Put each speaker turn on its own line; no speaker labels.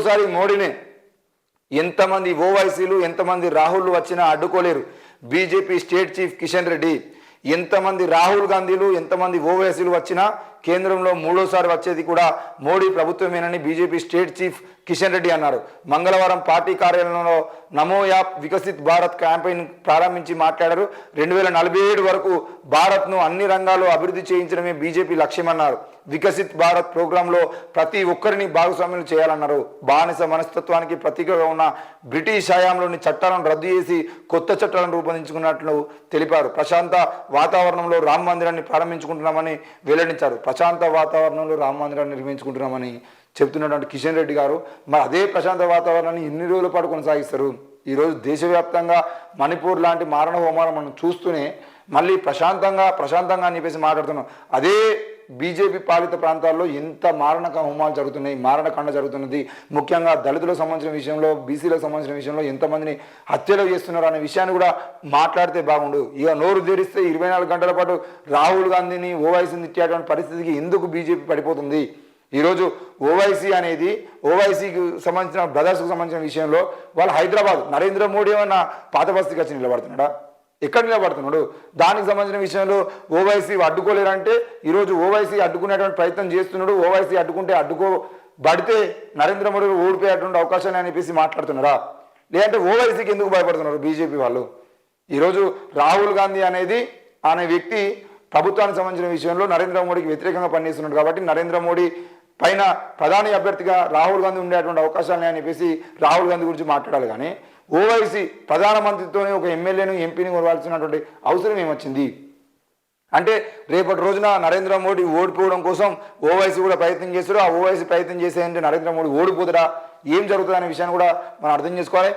మూడోసారి మోడీనే. ఎంతమంది ఓవైసీలు ఎంతమంది రాహుల్ వచ్చినా అడ్డుకోలేరు BJP state chief Kishan Reddy. ఎంతమంది రాహుల్ గాంధీలు ఎంతమంది ఓవైసీలు వచ్చినా కేంద్రంలో మూడోసారి వచ్చేది కూడా మోడీ ప్రభుత్వమేనని BJP state chief Kishan Reddy అన్నారు. మంగళవారం పార్టీ కార్యాలయంలో నమో యాప్ వికసిత్ భారత్ క్యాంపెయిన్ ప్రారంభించి మాట్లాడారు. 2047 వరకు భారత్ను అన్ని రంగాల్లో అభివృద్ధి చేయించడమే బీజేపీ లక్ష్యమన్నారు. వికసిత్ భారత్ ప్రోగ్రాంలో ప్రతి ఒక్కరిని భాగస్వామ్యం చేయాలన్నారు. బానిస మనస్తత్వానికి ప్రతీకగా ఉన్న బ్రిటిష్ హయాంలోని చట్టాలను రద్దు చేసి కొత్త చట్టాలను రూపొందించుకున్నట్లు తెలిపారు. ప్రశాంత వాతావరణంలో రామ మందిరాన్ని ప్రారంభించుకుంటున్నామని వెల్లడించారు. ప్రశాంత వాతావరణంలో రామ మందిరాన్ని నిర్మించుకుంటున్నామని చెప్తున్నటువంటి కిషన్ రెడ్డి గారు మరి అదే ప్రశాంత వాతావరణాన్ని ఎన్ని రోజుల పాటు కొనసాగిస్తారు? ఈరోజు దేశవ్యాప్తంగా మణిపూర్ లాంటి మారణ హోమాలను మనం చూస్తూనే మళ్ళీ ప్రశాంతంగా అని చెప్పేసి మాట్లాడుతున్నాం. అదే బీజేపీ పాలిత ప్రాంతాల్లో ఎంత మారణక హోమాలు జరుగుతున్నాయి, మారణకాండ జరుగుతున్నది. ముఖ్యంగా దళితులకు సంబంధించిన విషయంలో, బీసీలకు సంబంధించిన విషయంలో ఎంతమందిని హత్యలు చేస్తున్నారు అనే విషయాన్ని కూడా మాట్లాడితే బాగుండు. ఇక నోరు తెరిస్తే 24 గంటల పాటు రాహుల్ గాంధీని ఓవైసీని తిట్టేటువంటి పరిస్థితికి ఎందుకు బీజేపీ పడిపోతుంది? ఈరోజు ఓవైసీకి సంబంధించిన బ్రదర్స్కి సంబంధించిన విషయంలో వాళ్ళు హైదరాబాద్ నరేంద్ర మోడీ ఏమన్నా పాత బస్తీకి వచ్చి నిలబడుతున్నాడా? ఎక్కడ నిలబడుతున్నాడు? దానికి సంబంధించిన విషయంలో ఓవైసీ అడ్డుకోలేరంటే ఈరోజు ఓవైసీ అడ్డుకునేటువంటి ప్రయత్నం చేస్తున్నాడు. ఓవైసీ అడ్డుకోబడితే నరేంద్ర మోడీ ఓడిపోయేటువంటి అవకాశాన్ని అని చెప్పేసి మాట్లాడుతున్నారా? లేదంటే ఓవైసీకి ఎందుకు భయపడుతున్నారు బీజేపీ వాళ్ళు? ఈరోజు రాహుల్ గాంధీ అనే వ్యక్తి ప్రభుత్వానికి సంబంధించిన విషయంలో నరేంద్ర మోడీకి వ్యతిరేకంగా పనిచేస్తున్నాడు కాబట్టి నరేంద్ర మోడీ పైన ప్రధాని అభ్యర్థిగా రాహుల్ గాంధీ ఉండేటువంటి అవకాశాలని అని చెప్పేసి రాహుల్ గాంధీ గురించి మాట్లాడాలి. కానీ ఓవైసీ ప్రధానమంత్రితోనే ఒక ఎమ్మెల్యేను ఎంపీని కొనవలసినటువంటి అవసరం ఏమొచ్చింది? అంటే రేపటి రోజున నరేంద్ర మోడీ ఓడిపోవడం కోసం ఓవైసీ కూడా ప్రయత్నం చేస్తారు. ఆ ఓవైసీ ప్రయత్నం చేసేదంటే నరేంద్ర మోడీ ఓడిపోతారా, ఏం జరుగుతుంది అనే విషయాన్ని కూడా మనం అర్థం చేసుకోవాలి.